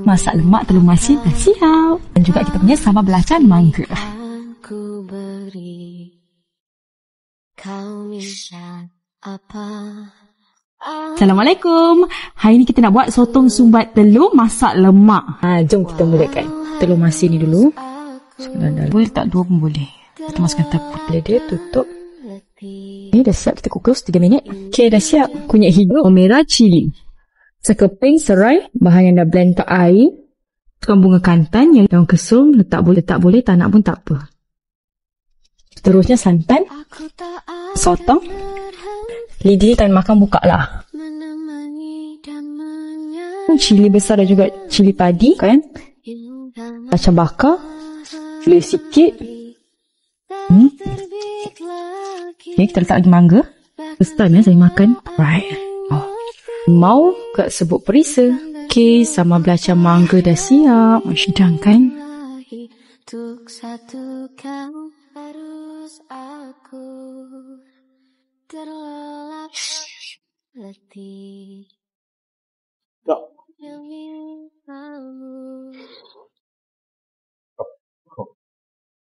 Masak lemak telur masin dah siap. Dan juga kita punya sambal belacan mangga. Ku beri, kau minta apa? Assalamualaikum. Hari ni kita nak buat sotong sumbat telur masak lemak. Jom kita mulakan. Telur masin ni dulu. Boleh letak dua pun boleh. Kita masukkan tepung. Bila dia tutup. Ni dah siap, kita kukus 3 minit. Okay, dah siap. Kunyit hijau, merah, cili. Sekeping serai. Bahan yang dah blend tak air. Tukang bunga kantan yang daun kesum. Letak boleh, tak nak pun tak apa. Terusnya santan. Sotong. Lidi tak makan, buka lah. Cili besar dan juga cili padi kan. Kacang bakar. Gula sikit. Okay, kita letak lagi mangga. First time saya makan. Right. Mau kat sebut perisa. Okay, sama belacan mangga dah siap. Sedang kan. Untuk satu kau harus aku terlelap letih.